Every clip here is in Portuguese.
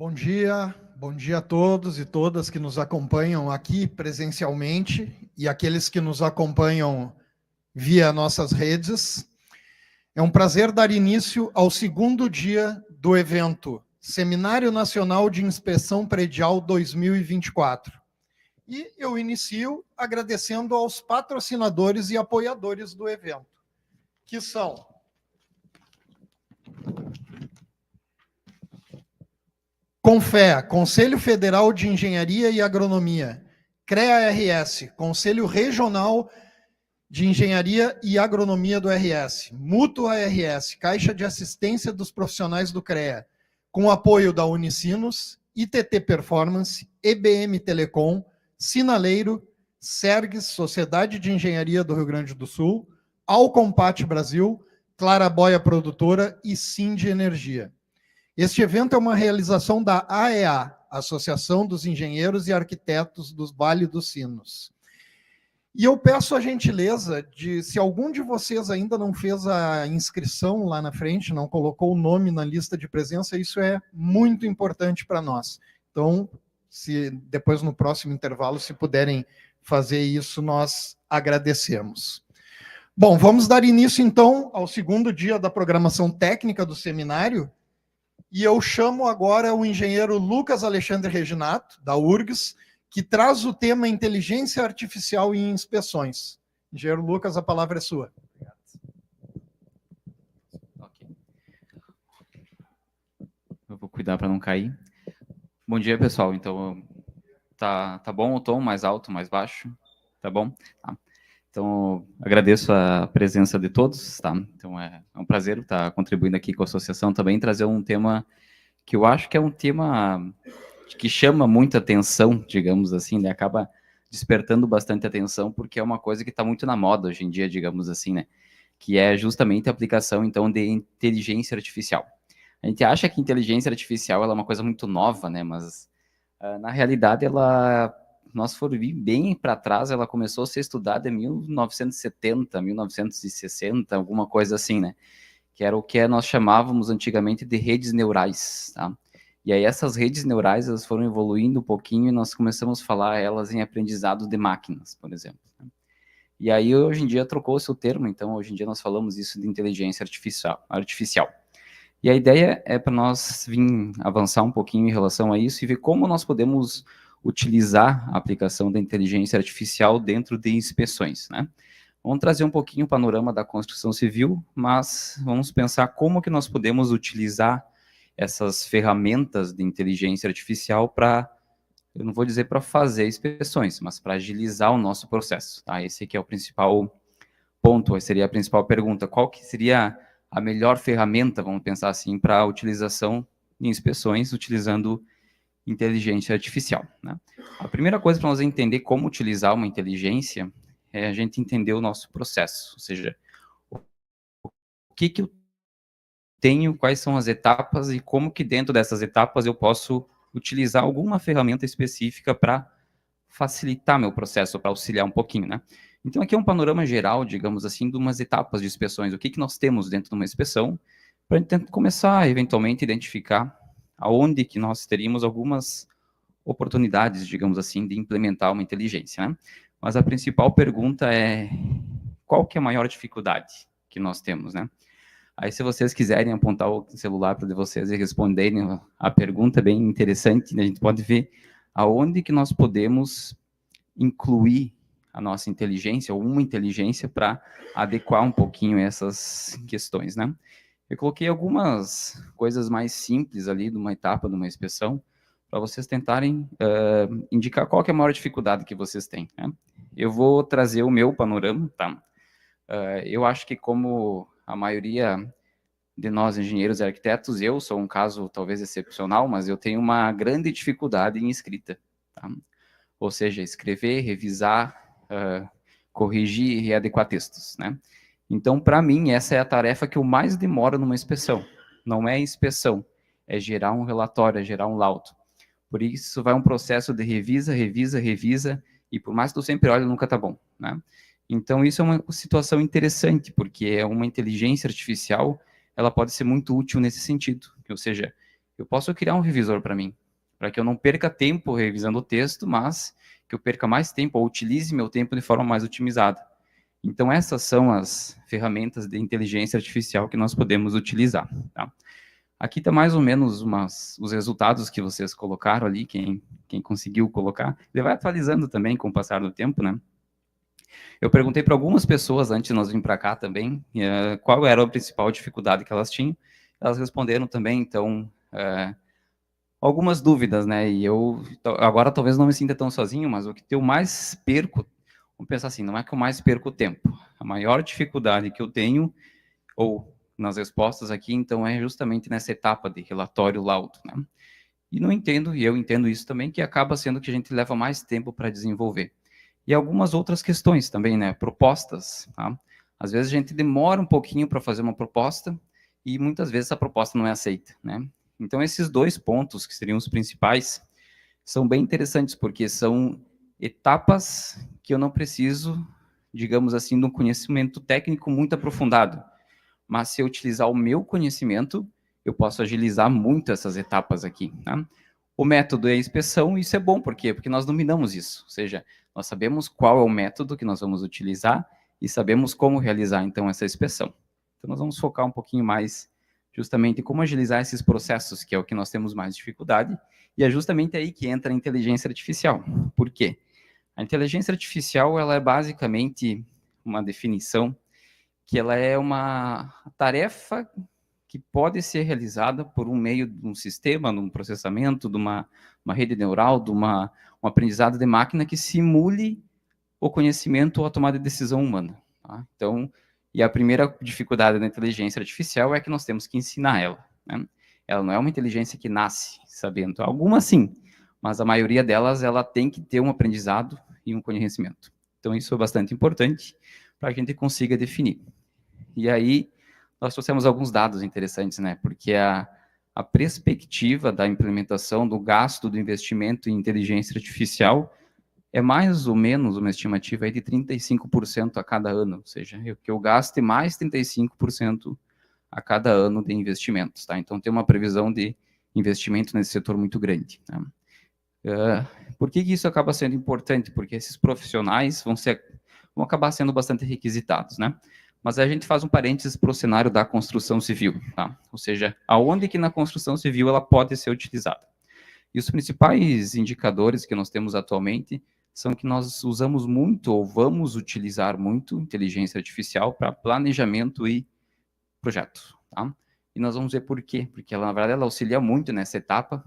Bom dia a todos e todas que nos acompanham aqui presencialmente e aqueles que nos acompanham via nossas redes. É um prazer dar início ao segundo dia do evento Seminário Nacional de Inspeção Predial 2024. E eu inicio agradecendo aos patrocinadores e apoiadores do evento, que são CONFEA, Conselho Federal de Engenharia e Agronomia, CREA-RS, Conselho Regional de Engenharia e Agronomia do RS, Mútua RS, Caixa de Assistência dos Profissionais do CREA, com apoio da Unicinos, ITT Performance, EBM Telecom, Sinaleiro, Sergs, Sociedade de Engenharia do Rio Grande do Sul, Alcompat Brasil, Claraboia Produtora e Sind Energia. Este evento é uma realização da AEA, Associação dos Engenheiros e Arquitetos dos Vale dos Sinos. E eu peço a gentileza de, se algum de vocês ainda não fez a inscrição lá na frente, não colocou o nome na lista de presença, isso é muito importante para nós. Então, se depois no próximo intervalo, se puderem fazer isso, nós agradecemos. Bom, vamos dar início então ao segundo dia da programação técnica do seminário, e eu chamo agora o engenheiro Lucas Alexandre Reginato, da URGS, que traz o tema Inteligência Artificial em Inspeções. Engenheiro Lucas, a palavra é sua. Obrigado. Okay. Eu vou cuidar para não cair. Bom dia, pessoal. Então, tá bom o tom? Mais alto, mais baixo? Tá bom? Tá. Então, agradeço a presença de todos, tá? Então, é um prazer estar contribuindo aqui com a associação também, trazer um tema que eu acho que é um tema que chama muita atenção, digamos assim, né? Acaba despertando bastante atenção, porque é uma coisa que está muito na moda hoje em dia, digamos assim, né? Que é justamente a aplicação, então, de inteligência artificial. A gente acha que inteligência artificial ela é uma coisa muito nova, né? Mas, na realidade, nós for vir bem para trás, ela começou a ser estudada em 1970, 1960, alguma coisa assim, né? Que era o que nós chamávamos antigamente de redes neurais, tá? E aí essas redes neurais, elas foram evoluindo um pouquinho e nós começamos a falar elas em aprendizado de máquinas, por exemplo. E aí, hoje em dia, trocou-se o termo, então, hoje em dia nós falamos isso de inteligência artificial. E a ideia é para nós vir avançar um pouquinho em relação a isso e ver como nós podemos utilizar a aplicação da inteligência artificial dentro de inspeções, né? Vamos trazer um pouquinho o panorama da construção civil, mas vamos pensar como que nós podemos utilizar essas ferramentas de inteligência artificial para, eu não vou dizer para fazer inspeções, mas para agilizar o nosso processo, tá? Esse aqui é o principal ponto, seria a principal pergunta. Qual que seria a melhor ferramenta, vamos pensar assim, para a utilização de inspeções utilizando inteligência artificial, né? A primeira coisa para nós entender como utilizar uma inteligência é a gente entender o nosso processo, ou seja, o que eu tenho, quais são as etapas e como que dentro dessas etapas eu posso utilizar alguma ferramenta específica para facilitar meu processo, para auxiliar um pouquinho, né? Então aqui é um panorama geral, digamos assim, de umas etapas de inspeções, o que nós temos dentro de uma inspeção, para a gente começar, eventualmente, a identificar aonde que nós teríamos algumas oportunidades, digamos assim, de implementar uma inteligência, né? Mas a principal pergunta é, qual que é a maior dificuldade que nós temos, né? Aí, se vocês quiserem apontar o celular para vocês e responderem a pergunta, é bem interessante, né? A gente pode ver aonde que nós podemos incluir a nossa inteligência, ou uma inteligência, para adequar um pouquinho essas questões, né? Eu coloquei algumas coisas mais simples ali de uma etapa de uma inspeção, para vocês tentarem indicar qual que é a maior dificuldade que vocês têm, né? Eu vou trazer o meu panorama, tá? Eu acho que, como a maioria de nós, engenheiros e arquitetos, eu sou um caso talvez excepcional, mas eu tenho uma grande dificuldade em escrita, tá? Ou seja, escrever, revisar, corrigir e readequar textos, né? Então, para mim, essa é a tarefa que eu mais demoro numa inspeção. Não é inspeção, é gerar um relatório, é gerar um laudo. Por isso, vai um processo de revisa, e por mais que tu sempre olhe, nunca tá bom, né? Então, isso é uma situação interessante, porque é uma inteligência artificial, ela pode ser muito útil nesse sentido. Ou seja, eu posso criar um revisor para mim, para que eu não perca tempo revisando o texto, mas que eu perca mais tempo, ou utilize meu tempo de forma mais otimizada. Então, essas são as ferramentas de inteligência artificial que nós podemos utilizar. Tá? Aqui está mais ou menos os resultados que vocês colocaram ali, quem conseguiu colocar. Ele vai atualizando também com o passar do tempo, né? Eu perguntei para algumas pessoas antes de nós vir para cá também, qual era a principal dificuldade que elas tinham. Elas responderam também, então, algumas dúvidas, né? E eu agora talvez não me sinta tão sozinho, mas o que eu mais perco, vamos pensar assim, não é que eu mais perco tempo. A maior dificuldade que eu tenho, ou nas respostas aqui, então, é justamente nessa etapa de relatório laudo, né? E não entendo, e eu entendo isso também, que acaba sendo que a gente leva mais tempo para desenvolver. E algumas outras questões também, né? Propostas, tá? Às vezes a gente demora um pouquinho para fazer uma proposta e muitas vezes a proposta não é aceita, né? Então, esses 2 pontos, que seriam os principais, são bem interessantes, porque são etapas que eu não preciso, digamos assim, de um conhecimento técnico muito aprofundado. Mas se eu utilizar o meu conhecimento, eu posso agilizar muito essas etapas aqui, tá? O método é a inspeção, e isso é bom, por quê? Porque nós dominamos isso, ou seja, nós sabemos qual é o método que nós vamos utilizar e sabemos como realizar, então, essa inspeção. Então, nós vamos focar um pouquinho mais justamente em como agilizar esses processos, que é o que nós temos mais dificuldade, e é justamente aí que entra a inteligência artificial. Por quê? A inteligência artificial, ela é basicamente uma definição que ela é uma tarefa que pode ser realizada por um meio de um sistema, de um processamento, de uma rede neural, de um aprendizado de máquina que simule o conhecimento ou a tomada de decisão humana. Tá? Então, e a primeira dificuldade da inteligência artificial é que nós temos que ensinar ela. Né? Ela não é uma inteligência que nasce sabendo. Algumas sim, mas a maioria delas ela tem que ter um aprendizado e um conhecimento. Então, isso é bastante importante para que a gente consiga definir. E aí, nós trouxemos alguns dados interessantes, né? Porque a perspectiva da implementação do gasto do investimento em inteligência artificial é mais ou menos uma estimativa aí de 35% a cada ano, ou seja, que eu gaste mais 35% a cada ano de investimentos, tá? Então, tem uma previsão de investimento nesse setor muito grande. Tá? Por que isso acaba sendo importante? Porque esses profissionais vão acabar sendo bastante requisitados, né? Mas a gente faz um parênteses para o cenário da construção civil, tá? Ou seja, aonde que na construção civil ela pode ser utilizada. E os principais indicadores que nós temos atualmente são que nós usamos muito, ou vamos utilizar muito, inteligência artificial para planejamento e projeto, tá? E nós vamos ver por quê. Porque, ela, na verdade, ela auxilia muito nessa etapa,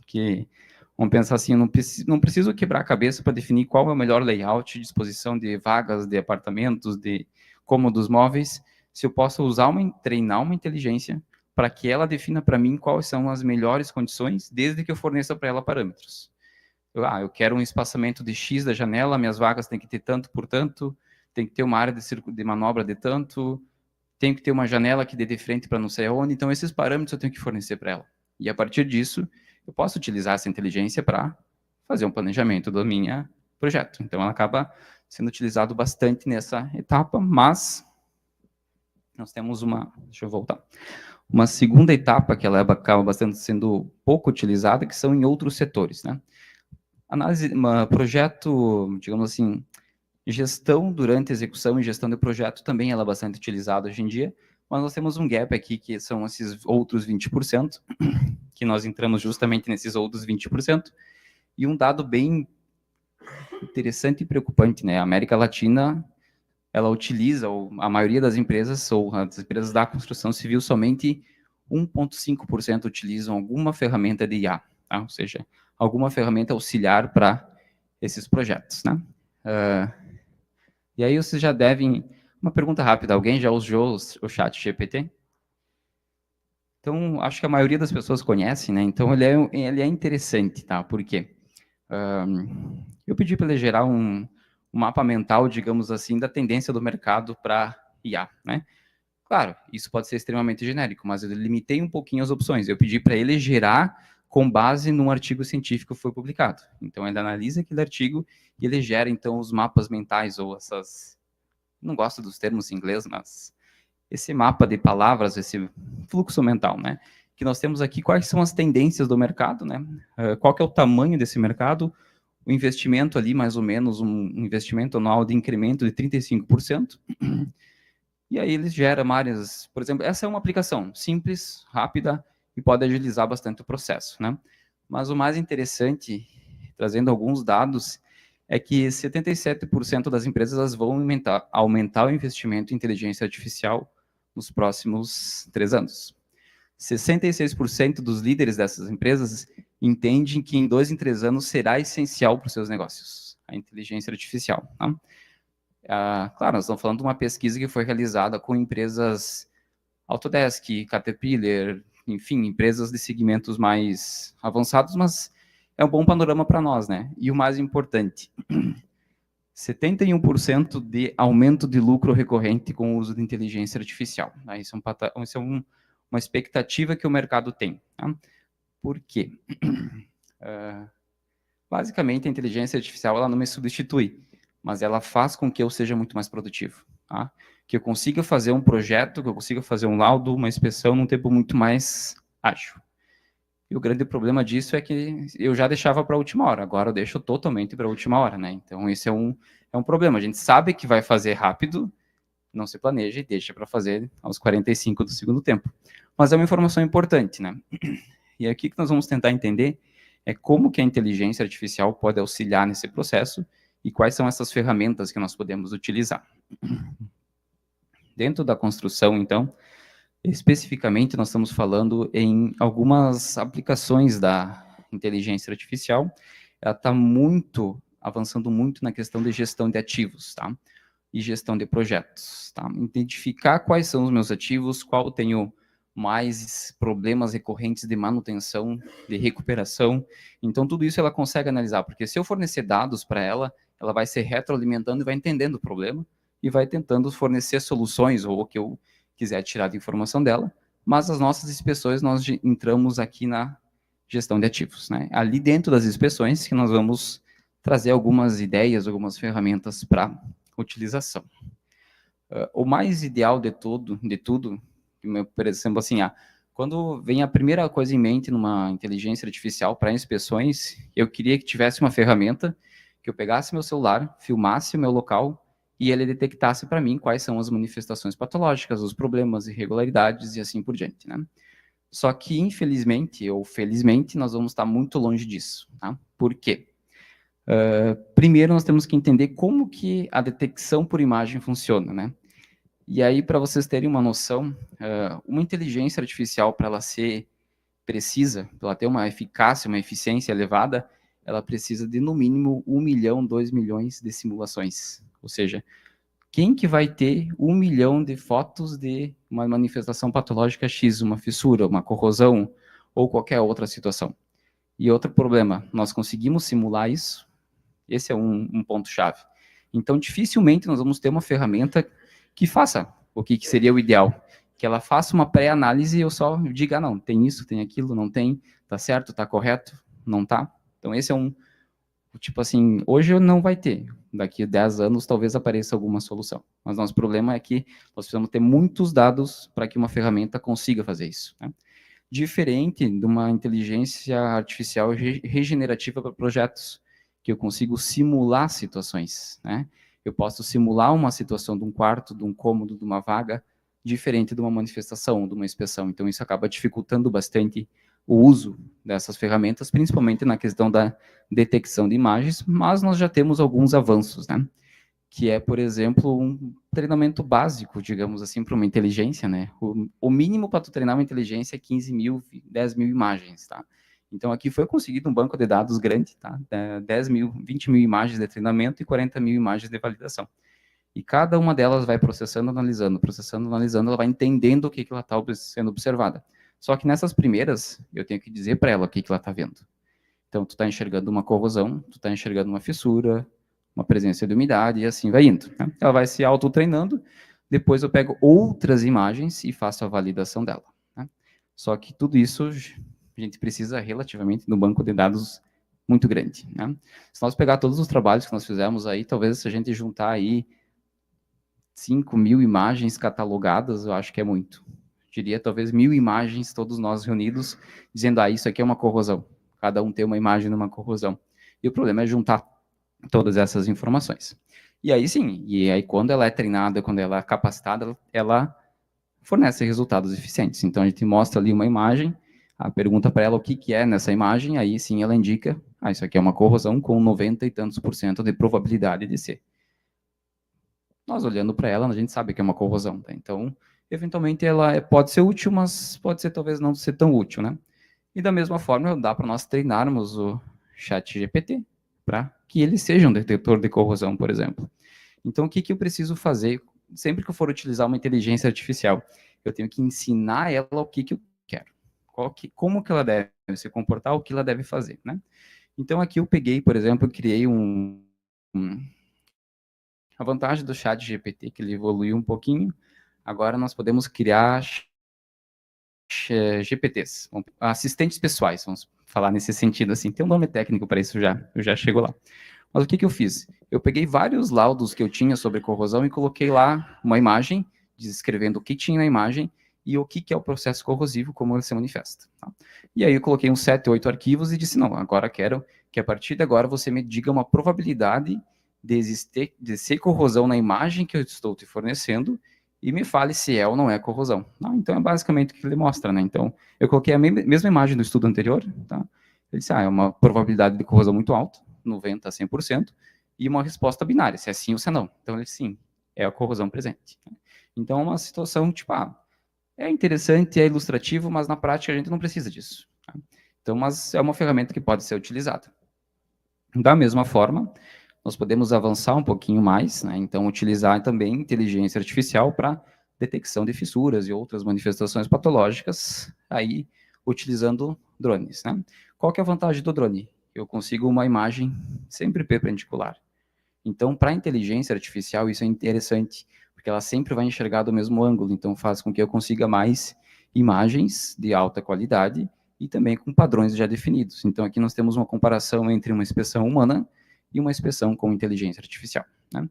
que, vamos pensar assim, eu não preciso quebrar a cabeça para definir qual é o melhor layout, disposição de vagas, de apartamentos, de cômodos móveis, se eu posso treinar uma inteligência para que ela defina para mim quais são as melhores condições, desde que eu forneça para ela parâmetros. Eu quero um espaçamento de X da janela, minhas vagas têm que ter tanto por tanto, tem que ter uma área de manobra de tanto, tem que ter uma janela que dê de frente para não sei aonde, então esses parâmetros eu tenho que fornecer para ela. E a partir disso, eu posso utilizar essa inteligência para fazer um planejamento do meu projeto. Então, ela acaba sendo utilizado bastante nessa etapa, mas nós temos deixa eu voltar, uma segunda etapa que ela acaba bastante sendo pouco utilizada, que são em outros setores, né? Projeto, digamos assim, gestão durante a execução e gestão de projeto também ela é bastante utilizada hoje em dia, mas nós temos um gap aqui que são esses outros 20%, que nós entramos justamente nesses outros 20%, e um dado bem interessante e preocupante, né? A América Latina, ela utiliza, ou a maioria das empresas, ou as empresas da construção civil, somente 1,5% utilizam alguma ferramenta de IA, tá? Ou seja, alguma ferramenta auxiliar para esses projetos, né? E aí vocês já devem... Uma pergunta rápida, alguém já usou o chat GPT? Então, acho que a maioria das pessoas conhece, né? Então, ele é interessante, tá? Por quê? Eu pedi para ele gerar um mapa mental, digamos assim, da tendência do mercado para IA, né? Claro, isso pode ser extremamente genérico, mas eu limitei um pouquinho as opções. Eu pedi para ele gerar com base num artigo científico que foi publicado. Então, ele analisa aquele artigo e ele gera, então, os mapas mentais ou essas... Não gosto dos termos em inglês, mas esse mapa de palavras, esse fluxo mental, né? que nós temos aqui quais são as tendências do mercado, né? Qual que é o tamanho desse mercado, o investimento ali, mais ou menos, um investimento anual de incremento de 35%, e aí ele gera várias, por exemplo, essa é uma aplicação simples, rápida, e pode agilizar bastante o processo, né? Mas o mais interessante, trazendo alguns dados, é que 77% das empresas vão aumentar o investimento em inteligência artificial nos próximos 3 anos. 66% dos líderes dessas empresas entendem que em 2 em 3 anos será essencial para os seus negócios, a inteligência artificial. Tá? Claro, nós estamos falando de uma pesquisa que foi realizada com empresas Autodesk, Caterpillar, enfim, empresas de segmentos mais avançados, mas é um bom panorama para nós, né? E o mais importante, 71% de aumento de lucro recorrente com o uso de inteligência artificial. Tá? Isso é uma expectativa que o mercado tem. Tá? Por quê? Basicamente, a inteligência artificial ela não me substitui, mas ela faz com que eu seja muito mais produtivo. Tá? Que eu consiga fazer um projeto, que eu consiga fazer um laudo, uma inspeção num tempo muito mais ágil. E o grande problema disso é que eu já deixava para a última hora, agora eu deixo totalmente para a última hora, né? Então, esse é um problema. A gente sabe que vai fazer rápido, não se planeja e deixa para fazer aos 45 do segundo tempo. Mas é uma informação importante, né? E aqui que nós vamos tentar entender é como que a inteligência artificial pode auxiliar nesse processo e quais são essas ferramentas que nós podemos utilizar. Dentro da construção, então, especificamente, nós estamos falando em algumas aplicações da inteligência artificial. Ela está avançando muito na questão de gestão de ativos, tá? E gestão de projetos, tá? Identificar quais são os meus ativos, qual eu tenho mais problemas recorrentes de manutenção, de recuperação. Então, tudo isso ela consegue analisar, porque se eu fornecer dados para ela, ela vai se retroalimentando e vai entendendo o problema e vai tentando fornecer soluções ou o que eu quiser tirar de informação dela, mas as nossas inspeções, nós entramos aqui na gestão de ativos, né? Ali dentro das inspeções que nós vamos trazer algumas ideias, algumas ferramentas para utilização. O mais ideal de tudo, por exemplo, assim, quando vem a primeira coisa em mente numa inteligência artificial para inspeções, eu queria que tivesse uma ferramenta que eu pegasse meu celular, filmasse o meu local e ele detectasse para mim quais são as manifestações patológicas, os problemas, irregularidades e assim por diante, né? Só que, infelizmente ou felizmente, nós vamos estar muito longe disso, tá? Por quê? Primeiro, nós temos que entender como que a detecção por imagem funciona, né? E aí, para vocês terem uma noção, uma inteligência artificial, para ela ser precisa, para ela ter uma eficácia, uma eficiência elevada, ela precisa de, no mínimo, 1 milhão, 2 milhões de simulações. Ou seja, quem que vai ter 1 milhão de fotos de uma manifestação patológica X, uma fissura, uma corrosão, ou qualquer outra situação? E outro problema, nós conseguimos simular isso? Esse é um ponto-chave. Então, dificilmente nós vamos ter uma ferramenta que faça o que seria o ideal, que ela faça uma pré-análise e eu só diga, não, tem isso, tem aquilo, não tem, tá certo, tá correto, não tá. Então, esse é tipo assim, hoje não vai ter, daqui a 10 anos talvez apareça alguma solução. Mas nosso problema é que nós precisamos ter muitos dados para que uma ferramenta consiga fazer isso, né? Diferente de uma inteligência artificial regenerativa para projetos, que eu consigo simular situações, né? Eu posso simular uma situação de um quarto, de um cômodo, de uma vaga, diferente de uma manifestação, de uma inspeção. Então, isso acaba dificultando bastante o uso dessas ferramentas, principalmente na questão da detecção de imagens, mas nós já temos alguns avanços, né? Que é, por exemplo, um treinamento básico, digamos assim, para uma inteligência, né? O mínimo para tu treinar uma inteligência é 15 mil, 10 mil imagens, tá? Então, aqui foi conseguido um banco de dados grande, tá? 10 mil, 20 mil imagens de treinamento e 40 mil imagens de validação. E cada uma delas vai processando, analisando, ela vai entendendo o que ela está sendo observada. Só que nessas primeiras, eu tenho que dizer para ela o que ela está vendo. Então, tu está enxergando uma corrosão, tu está enxergando uma fissura, uma presença de umidade, e assim vai indo, né? Ela vai se autotreinando, depois eu pego outras imagens e faço a validação dela, né? Só que tudo isso a gente precisa relativamente de um banco de dados muito grande, né? Se nós pegar todos os trabalhos que nós fizemos aí, talvez se a gente juntar aí 5 mil imagens catalogadas, eu acho que é muito. diria talvez 1000 imagens, todos nós reunidos, dizendo, isso aqui é uma corrosão. Cada um tem uma imagem numa corrosão. E o problema é juntar todas essas informações. E aí sim, quando ela é treinada, quando ela é capacitada, ela fornece resultados eficientes. Então a gente mostra ali uma imagem, pergunta para ela o que é nessa imagem, aí sim ela indica, isso aqui é uma corrosão com 90 e tantos por cento de probabilidade de ser. Nós olhando para ela, a gente sabe que é uma corrosão, tá? Então, eventualmente ela pode ser útil, mas pode ser talvez não ser tão útil, né? E da mesma forma, dá para nós treinarmos o ChatGPT para que ele seja um detetor de corrosão, por exemplo. Então, o que eu preciso fazer sempre que eu for utilizar uma inteligência artificial? Eu tenho que ensinar ela o que eu quero, como que ela deve se comportar, o que ela deve fazer, né? Então, aqui eu peguei, por exemplo, criei a vantagem do ChatGPT, que ele evoluiu um pouquinho, agora nós podemos criar GPTs, assistentes pessoais, vamos falar nesse sentido assim. Tem um nome técnico para isso já, eu já chego lá. Mas o que eu fiz? Eu peguei vários laudos que eu tinha sobre corrosão e coloquei lá uma imagem, descrevendo o que tinha na imagem e o que é o processo corrosivo, como ele se manifesta. Tá? E aí eu coloquei uns 7, 8 arquivos e disse, não, agora quero que a partir de agora você me diga uma probabilidade de ser corrosão na imagem que eu estou te fornecendo e me fale se é ou não é corrosão. Então é basicamente o que ele mostra, né? Então eu coloquei a mesma imagem do estudo anterior, tá? Ele disse, é uma probabilidade de corrosão muito alta, 90% a 100%, e uma resposta binária, se é sim ou se é não. Então ele sim, é a corrosão presente. Então é uma situação tipo, é interessante, é ilustrativo, mas na prática a gente não precisa disso. Tá? Então, mas é uma ferramenta que pode ser utilizada. Da mesma forma, nós podemos avançar um pouquinho mais, né? Então utilizar também inteligência artificial para detecção de fissuras e outras manifestações patológicas, aí utilizando drones, né? Qual que é a vantagem do drone? Eu consigo uma imagem sempre perpendicular. Então, para a inteligência artificial, isso é interessante, porque ela sempre vai enxergar do mesmo ângulo, então faz com que eu consiga mais imagens de alta qualidade e também com padrões já definidos. Então, aqui nós temos uma comparação entre uma inspeção humana e uma inspeção com inteligência artificial. Né?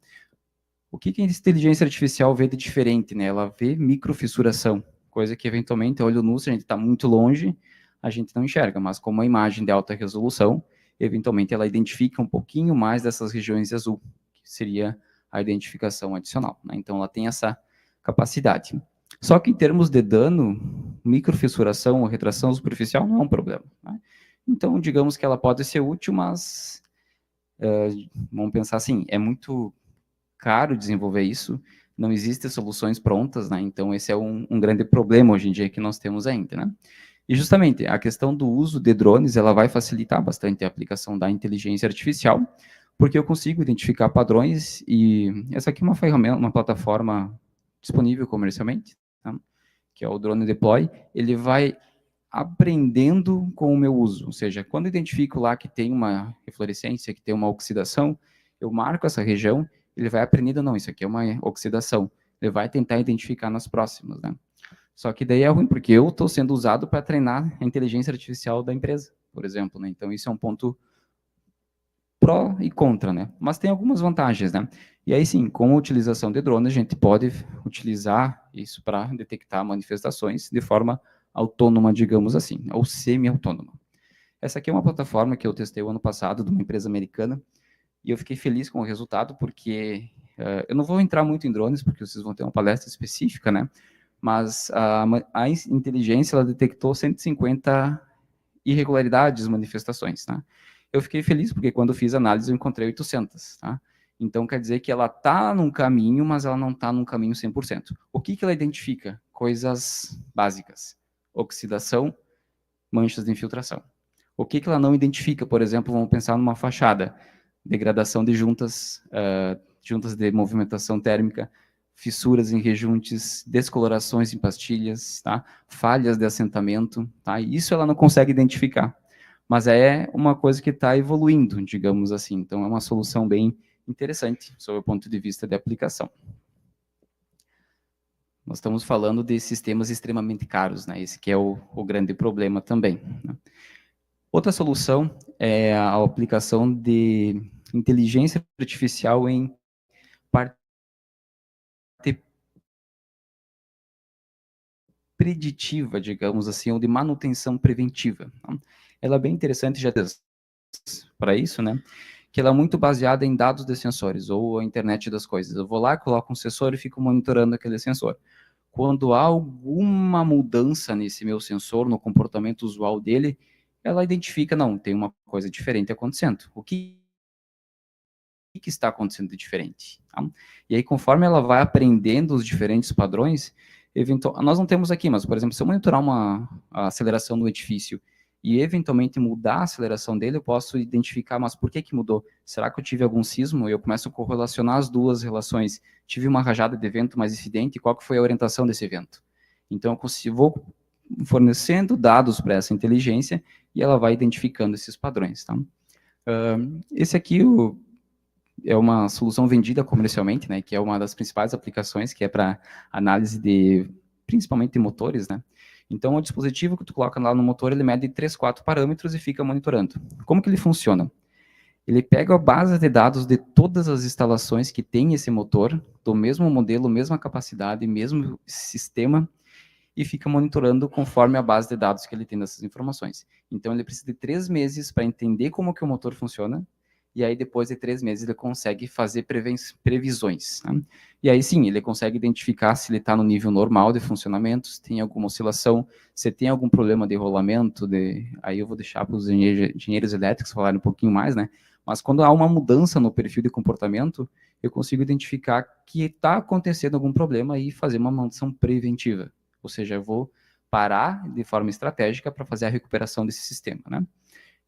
O que a inteligência artificial vê de diferente? Né? Ela vê microfissuração, coisa que eventualmente, a olho nu, se a gente está muito longe, a gente não enxerga, mas com uma imagem de alta resolução, eventualmente ela identifica um pouquinho mais dessas regiões de azul, que seria a identificação adicional. Né? Então, ela tem essa capacidade. Só que em termos de dano, microfissuração ou retração superficial não é um problema. Né? Então, digamos que ela pode ser útil, mas vamos pensar assim, é muito caro desenvolver isso, não existem soluções prontas, né? Então esse é um grande problema hoje em dia que nós temos ainda, né? E justamente a questão do uso de drones, ela vai facilitar bastante a aplicação da inteligência artificial, porque eu consigo identificar padrões e essa aqui é uma ferramenta, uma plataforma disponível comercialmente, tá? Que é o Drone Deploy, ele vai aprendendo com o meu uso, ou seja, quando eu identifico lá que tem uma reflorescência, que tem uma oxidação, eu marco essa região, ele vai aprendendo, não, isso aqui é uma oxidação, ele vai tentar identificar nas próximas, né? Só que daí é ruim, porque eu estou sendo usado para treinar a inteligência artificial da empresa, por exemplo, né? Então isso é um ponto pró e contra, né? Mas tem algumas vantagens, né? E aí sim, com a utilização de drones, a gente pode utilizar isso para detectar manifestações de forma autônoma, digamos assim, ou semi-autônoma. Essa aqui é uma plataforma que eu testei o ano passado, de uma empresa americana, e eu fiquei feliz com o resultado, porque eu não vou entrar muito em drones, porque vocês vão ter uma palestra específica, né? Mas a inteligência, ela detectou 150 irregularidades, manifestações, tá? Eu fiquei feliz, porque quando eu fiz a análise, eu encontrei 800, tá? Então, quer dizer que ela está num caminho, mas ela não está num caminho 100%. O que ela identifica? Coisas básicas. Oxidação, manchas de infiltração. O que ela não identifica? Por exemplo, vamos pensar numa fachada. Degradação de juntas, juntas de movimentação térmica, fissuras em rejuntes, descolorações em pastilhas, tá? Falhas de assentamento, tá? Isso ela não consegue identificar. Mas é uma coisa que está evoluindo, digamos assim. Então, é uma solução bem interessante, sob o ponto de vista de aplicação. Nós estamos falando de sistemas extremamente caros, né? Esse que é o grande problema também. Né? Outra solução é a aplicação de inteligência artificial em parte preditiva, digamos assim, ou de manutenção preventiva. Tá? Ela é bem interessante já para isso, né? Que ela é muito baseada em dados de sensores, ou a internet das coisas. Eu vou lá, coloco um sensor e fico monitorando aquele sensor. Quando há alguma mudança nesse meu sensor, no comportamento usual dele, ela identifica, não, tem uma coisa diferente acontecendo. O que está acontecendo de diferente? Tá? E aí, conforme ela vai aprendendo os diferentes padrões, nós não temos aqui, mas, por exemplo, se eu monitorar a aceleração do edifício e eventualmente mudar a aceleração dele, eu posso identificar, mas por que mudou? Será que eu tive algum sismo? E eu começo a correlacionar as duas relações. Tive uma rajada de vento mais incidente, qual que foi a orientação desse vento? Então, eu vou fornecendo dados para essa inteligência e ela vai identificando esses padrões. Tá? Esse aqui é uma solução vendida comercialmente, né, que é uma das principais aplicações, que é para análise de, principalmente de motores, né. Então, o dispositivo que tu coloca lá no motor, ele mede 3, 4 parâmetros e fica monitorando. Como que ele funciona? Ele pega a base de dados de todas as instalações que tem esse motor, do mesmo modelo, mesma capacidade, mesmo sistema, e fica monitorando conforme a base de dados que ele tem dessas informações. Então, ele precisa de 3 meses para entender como que o motor funciona, e aí depois de 3 meses ele consegue fazer previsões. Né? E aí sim, ele consegue identificar se ele está no nível normal de funcionamento, se tem alguma oscilação, se tem algum problema de rolamento, aí eu vou deixar para os engenheiros elétricos falarem um pouquinho mais, né? Mas quando há uma mudança no perfil de comportamento, eu consigo identificar que está acontecendo algum problema e fazer uma manutenção preventiva. Ou seja, eu vou parar de forma estratégica para fazer a recuperação desse sistema, né?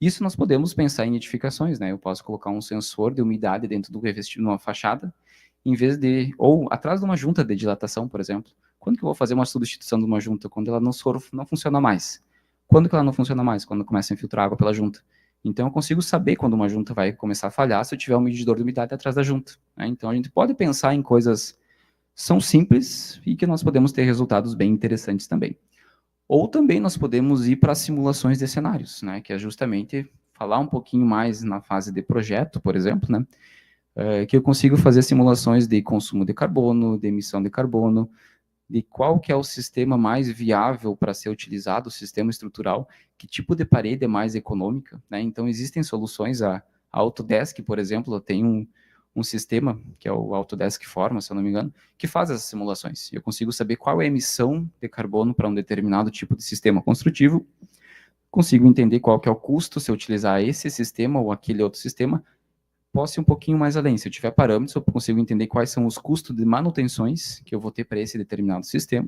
Isso nós podemos pensar em edificações, né? Eu posso colocar um sensor de umidade dentro do revestimento, numa fachada, em vez de, ou atrás de uma junta de dilatação, por exemplo. Quando que eu vou fazer uma substituição de uma junta? Quando ela não funciona mais. Quando que ela não funciona mais? Quando começa a infiltrar água pela junta. Então eu consigo saber quando uma junta vai começar a falhar se eu tiver um medidor de umidade atrás da junta. Né? Então a gente pode pensar em coisas são simples e que nós podemos ter resultados bem interessantes também. Ou também nós podemos ir para simulações de cenários, né, que é justamente falar um pouquinho mais na fase de projeto, por exemplo, né, que eu consigo fazer simulações de consumo de carbono, de emissão de carbono, de qual que é o sistema mais viável para ser utilizado, o sistema estrutural, que tipo de parede é mais econômica, né? Então existem soluções, a Autodesk, por exemplo, tem um sistema, que é o Autodesk Forma, se eu não me engano, que faz essas simulações. Eu consigo saber qual é a emissão de carbono para um determinado tipo de sistema construtivo, consigo entender qual que é o custo se eu utilizar esse sistema ou aquele outro sistema, posso ir um pouquinho mais além. Se eu tiver parâmetros, eu consigo entender quais são os custos de manutenções que eu vou ter para esse determinado sistema.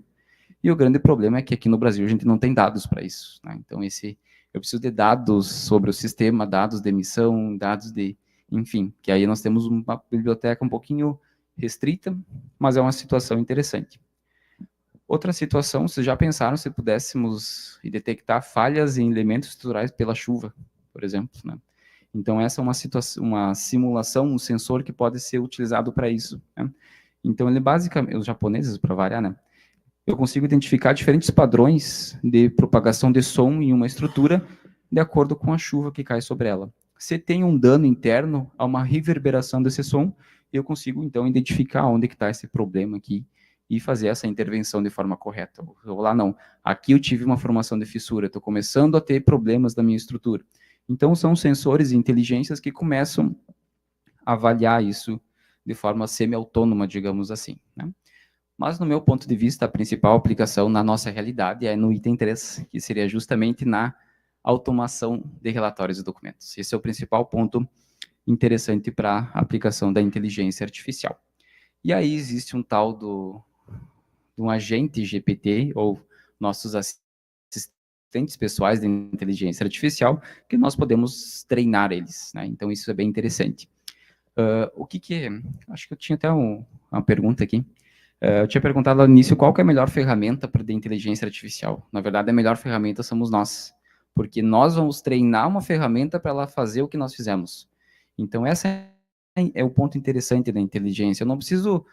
E o grande problema é que aqui no Brasil a gente não tem dados para isso. Né? Então, eu preciso de dados sobre o sistema, dados de emissão, dados de... Enfim, que aí nós temos uma biblioteca um pouquinho restrita, mas é uma situação interessante. Outra situação, vocês já pensaram se pudéssemos detectar falhas em elementos estruturais pela chuva, por exemplo, né? Então, essa é uma simulação, um sensor que pode ser utilizado para isso. Né? Então, ele basicamente, os japoneses, para variar, né? Eu consigo identificar diferentes padrões de propagação de som em uma estrutura de acordo com a chuva que cai sobre ela. Se tem um dano interno, há uma reverberação desse som, eu consigo, então, identificar onde está esse problema aqui e fazer essa intervenção de forma correta. Eu vou lá, não, aqui eu tive uma formação de fissura, estou começando a ter problemas na minha estrutura. Então, são sensores e inteligências que começam a avaliar isso de forma semi-autônoma, digamos assim. Né? Mas, no meu ponto de vista, a principal aplicação na nossa realidade é no item 3, que seria justamente na automação de relatórios e documentos. Esse é o principal ponto interessante para a aplicação da inteligência artificial. E aí existe um tal de um agente GPT, ou nossos assistentes pessoais de inteligência artificial, que nós podemos treinar eles. Né? Então, isso é bem interessante. O que acho que eu tinha até uma pergunta aqui. Eu tinha perguntado lá no início qual que é a melhor ferramenta para de inteligência artificial. Na verdade, a melhor ferramenta somos nós, porque nós vamos treinar uma ferramenta para ela fazer o que nós fizemos. Então, essa é o ponto interessante da inteligência. Eu não preciso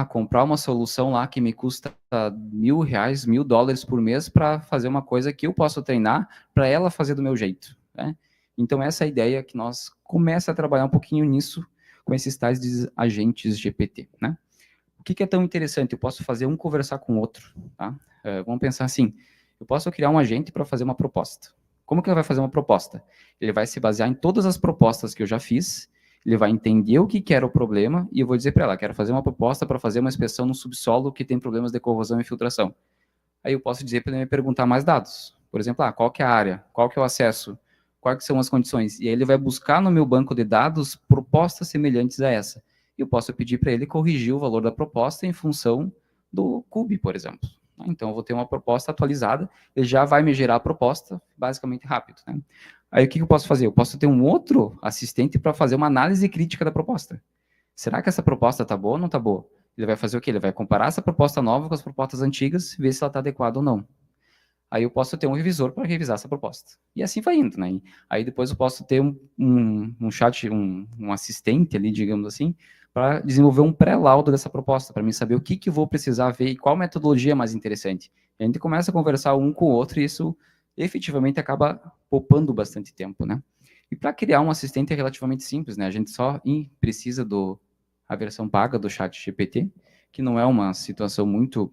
comprar uma solução lá que me custa R$1.000, $1.000 por mês para fazer uma coisa que eu posso treinar para ela fazer do meu jeito. Né? Então, essa é a ideia que nós começamos a trabalhar um pouquinho nisso com esses tais de agentes GPT. Né? O que é tão interessante? Eu posso fazer um conversar com o outro, tá? Vamos pensar assim, eu posso criar um agente para fazer uma proposta. Como que ele vai fazer uma proposta? Ele vai se basear em todas as propostas que eu já fiz, ele vai entender o que era o problema, e eu vou dizer para ela, quero fazer uma proposta para fazer uma inspeção no subsolo que tem problemas de corrosão e infiltração. Aí eu posso dizer para ele me perguntar mais dados. Por exemplo, qual que é a área? Qual que é o acesso? Quais são as condições? E aí ele vai buscar no meu banco de dados propostas semelhantes a essa. E eu posso pedir para ele corrigir o valor da proposta em função do CUB, por exemplo. Então, eu vou ter uma proposta atualizada, ele já vai me gerar a proposta basicamente rápido. Né? Aí, o que eu posso fazer? Eu posso ter um outro assistente para fazer uma análise crítica da proposta. Será que essa proposta está boa ou não está boa? Ele vai fazer o quê? Ele vai comparar essa proposta nova com as propostas antigas, ver se ela está adequada ou não. Aí eu posso ter um revisor para revisar essa proposta. E assim vai indo, né? Aí depois eu posso ter um chat, um assistente ali, digamos assim, para desenvolver um pré-laudo dessa proposta, para mim saber o que eu vou precisar ver e qual metodologia é mais interessante. E a gente começa a conversar um com o outro e isso efetivamente acaba poupando bastante tempo, né? E para criar um assistente é relativamente simples, né? A gente só precisa a versão paga do chat GPT, que não é uma situação muito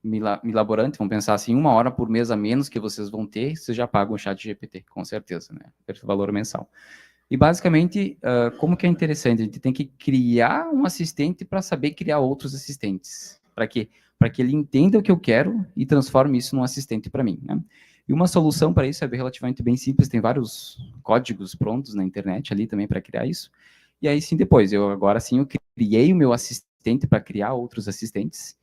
milaborante, vamos pensar assim, 1 hora por mês a menos que vocês vão ter, vocês já pagam o chat GPT, com certeza, né? Esse valor mensal. E basicamente, como que é interessante? A gente tem que criar um assistente para saber criar outros assistentes. Para quê? Para que ele entenda o que eu quero e transforme isso num assistente para mim, né? E uma solução para isso é relativamente bem simples, tem vários códigos prontos na internet ali também para criar isso. E aí sim, depois, agora sim, eu criei o meu assistente para criar outros assistentes.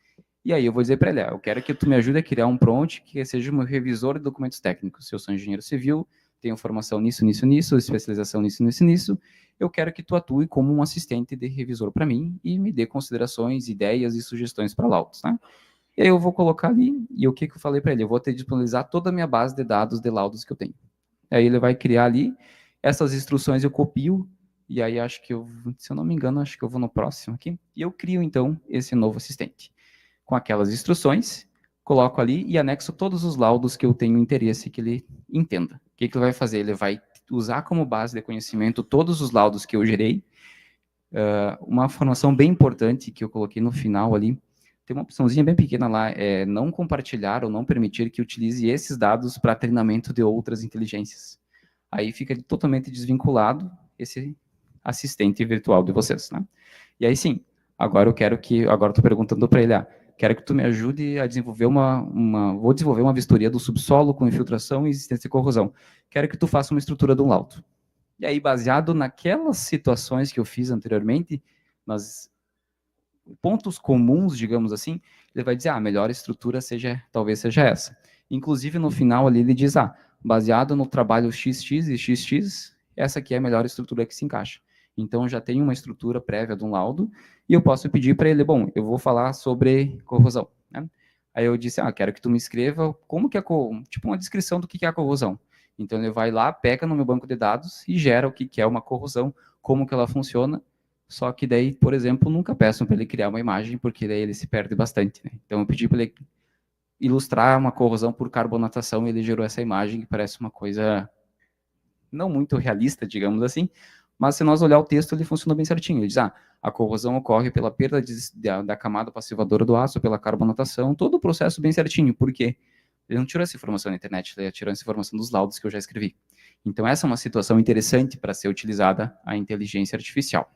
E aí eu vou dizer para ele, eu quero que tu me ajude a criar um prompt que seja um revisor de documentos técnicos. Se eu sou engenheiro civil, tenho formação nisso, especialização nisso, eu quero que tu atue como um assistente de revisor para mim e me dê considerações, ideias e sugestões para laudos, né? E aí eu vou colocar ali, e o que eu falei para ele? Eu vou ter de disponibilizar toda a minha base de dados de laudos que eu tenho. Aí ele vai criar ali, essas instruções eu copio, e aí acho que se eu não me engano, acho que eu vou no próximo aqui, e eu crio então esse novo assistente. Com aquelas instruções, coloco ali e anexo todos os laudos que eu tenho interesse que ele entenda. O que ele vai fazer? Ele vai usar como base de conhecimento todos os laudos que eu gerei. Uma informação bem importante que eu coloquei no final ali, tem uma opçãozinha bem pequena lá, é não compartilhar ou não permitir que utilize esses dados para treinamento de outras inteligências. Aí fica totalmente desvinculado esse assistente virtual de vocês, né? E aí sim, agora eu estou perguntando para ele, quero que tu me ajude a desenvolver vou desenvolver uma vistoria do subsolo com infiltração e existência de corrosão. Quero que tu faça uma estrutura de um laudo. E aí, baseado naquelas situações que eu fiz anteriormente, nos pontos comuns, digamos assim, ele vai dizer, a melhor estrutura talvez seja essa. Inclusive, no final ali, ele diz, baseado no trabalho XX e XX, essa aqui é a melhor estrutura que se encaixa. Então, já tem uma estrutura prévia de um laudo, e eu posso pedir para ele, bom, eu vou falar sobre corrosão, né? Aí eu disse, quero que tu me escreva como que é, tipo uma descrição do que é a corrosão. Então, ele vai lá, pega no meu banco de dados e gera o que é uma corrosão, como que ela funciona, só que daí, por exemplo, nunca peçam para ele criar uma imagem, porque daí ele se perde bastante, né? Então, eu pedi para ele ilustrar uma corrosão por carbonatação, e ele gerou essa imagem que parece uma coisa não muito realista, digamos assim, mas se nós olhar o texto, ele funciona bem certinho. Ele diz, a corrosão ocorre pela perda da camada passivadora do aço, pela carbonatação, todo o processo bem certinho. Por quê? Ele não tirou essa informação na internet, ele tirou essa informação dos laudos que eu já escrevi. Então, essa é uma situação interessante para ser utilizada a inteligência artificial.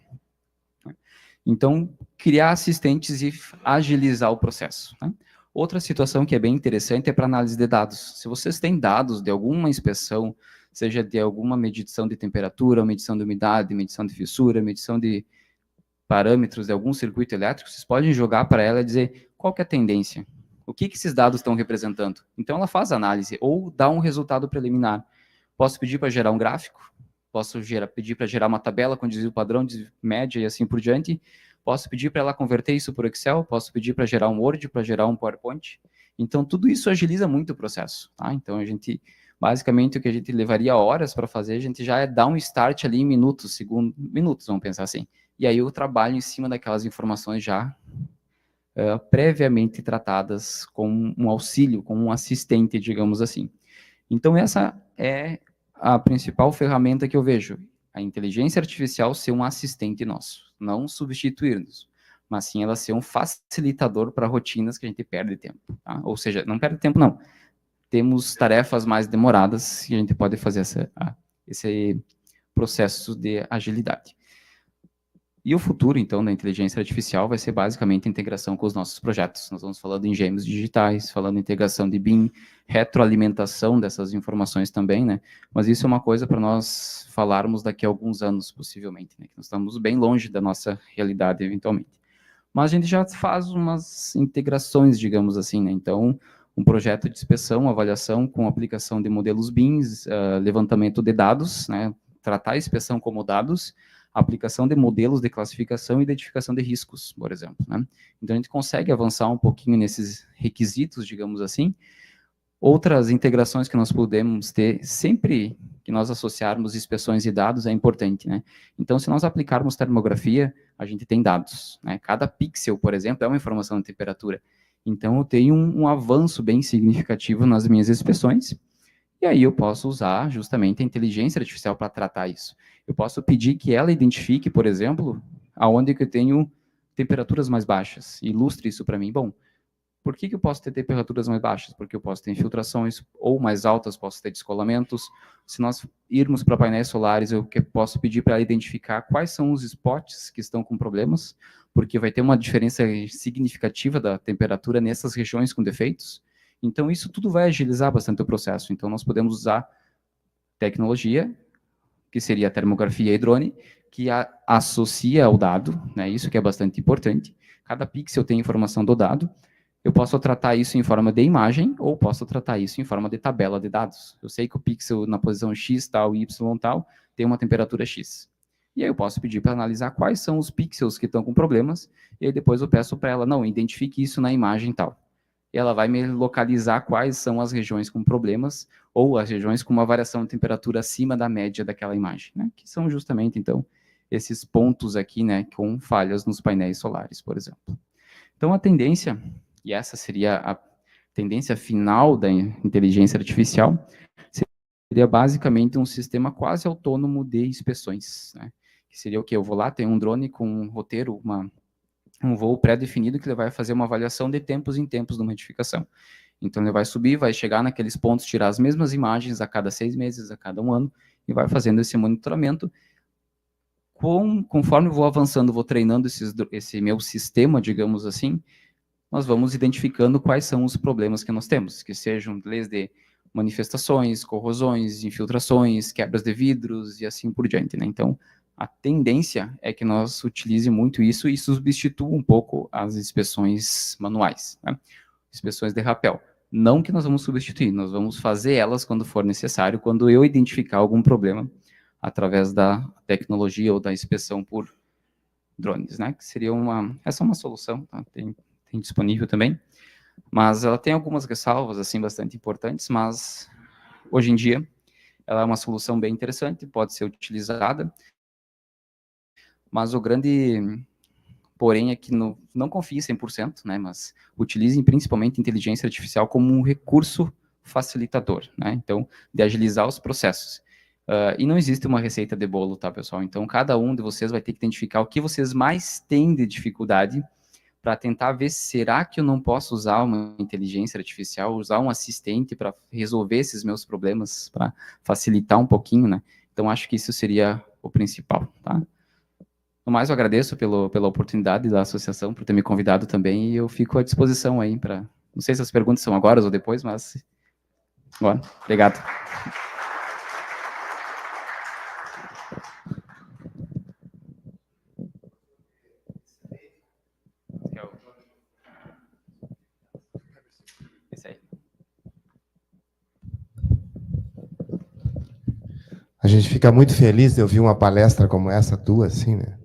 Então, criar assistentes e agilizar o processo, né? Outra situação que é bem interessante é para análise de dados. Se vocês têm dados de alguma inspeção, seja de alguma medição de temperatura, medição de umidade, medição de fissura, medição de parâmetros de algum circuito elétrico, vocês podem jogar para ela e dizer qual que é a tendência, o que esses dados estão representando. Então, ela faz a análise ou dá um resultado preliminar. Posso pedir para gerar um gráfico, posso pedir para gerar uma tabela com desvio padrão, desvio média e assim por diante. Posso pedir para ela converter isso por Excel, posso pedir para gerar um Word, para gerar um PowerPoint. Então, tudo isso agiliza muito o processo, tá? Então, basicamente, o que a gente levaria horas para fazer, a gente já dá um start ali em minutos, vamos pensar assim. E aí eu trabalho em cima daquelas informações já previamente tratadas com um auxílio, com um assistente, digamos assim. Então, essa é a principal ferramenta que eu vejo. A inteligência artificial ser um assistente nosso, não substituir-nos. mas sim ela ser um facilitador para rotinas que a gente perde tempo, tá? Ou seja, não perde tempo, não. Temos tarefas mais demoradas e a gente pode fazer esse processo de agilidade. E o futuro, então, da inteligência artificial vai ser basicamente a integração com os nossos projetos. Nós vamos falando em gêmeos digitais, falando em integração de BIM, retroalimentação dessas informações também, né? Mas isso é uma coisa para nós falarmos daqui a alguns anos, possivelmente, né? Que nós estamos bem longe da nossa realidade, eventualmente. Mas a gente já faz umas integrações, digamos assim, né? Então, um projeto de inspeção, avaliação com aplicação de modelos BIMs, levantamento de dados, né? Tratar a inspeção como dados, aplicação de modelos de classificação e identificação de riscos, por exemplo, né? Então, a gente consegue avançar um pouquinho nesses requisitos, digamos assim. Outras integrações que nós podemos ter, sempre que nós associarmos inspeções e dados, é importante, né? Então, se nós aplicarmos termografia, a gente tem dados, né? Cada pixel, por exemplo, é uma informação de temperatura. Então, eu tenho um avanço bem significativo nas minhas inspeções, e aí eu posso usar justamente a inteligência artificial para tratar isso. Eu posso pedir que ela identifique, por exemplo, aonde que eu tenho temperaturas mais baixas, e ilustre isso para mim. Bom, por que eu posso ter temperaturas mais baixas? Porque eu posso ter infiltrações, ou mais altas, posso ter descolamentos. Se nós irmos para painéis solares, eu posso pedir para ela identificar quais são os spots que estão com problemas, porque vai ter uma diferença significativa da temperatura nessas regiões com defeitos. Então, isso tudo vai agilizar bastante o processo. Então, nós podemos usar tecnologia, que seria a termografia e drone, que associa ao dado, né? Isso que é bastante importante. Cada pixel tem informação do dado. Eu posso tratar isso em forma de imagem, ou posso tratar isso em forma de tabela de dados. Eu sei que o pixel na posição X tal, Y tal, tem uma temperatura X. E aí eu posso pedir para analisar quais são os pixels que estão com problemas, e aí depois eu peço para ela, não, identifique isso na imagem tal. E ela vai me localizar quais são as regiões com problemas, ou as regiões com uma variação de temperatura acima da média daquela imagem, né? Que são justamente, então, esses pontos aqui, né, com falhas nos painéis solares, por exemplo. Então, a tendência, e essa seria a tendência final da inteligência artificial, seria basicamente um sistema quase autônomo de inspeções, né? Que seria o quê? Eu vou lá, tenho um drone com um roteiro, um voo pré-definido que ele vai fazer uma avaliação de tempos em tempos de uma edificação. Então, ele vai subir, vai chegar naqueles pontos, tirar as mesmas imagens a cada 6 meses, a cada 1 ano, e vai fazendo esse monitoramento. Conforme eu vou avançando, vou treinando esse meu sistema, digamos assim, nós vamos identificando quais são os problemas que nós temos, que sejam desde manifestações, corrosões, infiltrações, quebras de vidros e assim por diante, né? Então, a tendência é que nós utilize muito isso e substitua um pouco as inspeções manuais, né? Inspeções de rapel. Não que nós vamos substituir, nós vamos fazer elas quando for necessário, quando eu identificar algum problema através da tecnologia ou da inspeção por drones, né? Que seria essa é uma solução, tá? Tem disponível também, mas ela tem algumas ressalvas, assim, bastante importantes, mas hoje em dia ela é uma solução bem interessante, pode ser utilizada, mas o grande porém é que não confie 100%, né, mas utilizem principalmente inteligência artificial como um recurso facilitador, né, então, de agilizar os processos. E não existe uma receita de bolo, tá, pessoal? Então, cada um de vocês vai ter que identificar o que vocês mais têm de dificuldade para tentar ver, será que eu não posso usar uma inteligência artificial, usar um assistente para resolver esses meus problemas, para facilitar um pouquinho, né? Então, acho que isso seria o principal, tá? No mais, eu agradeço pela oportunidade da associação, por ter me convidado também, e eu fico à disposição aí para... Não sei se as perguntas são agora ou depois, mas... Agora. Obrigado. Esse aí. A gente fica muito feliz de ouvir uma palestra como essa tua, assim, né?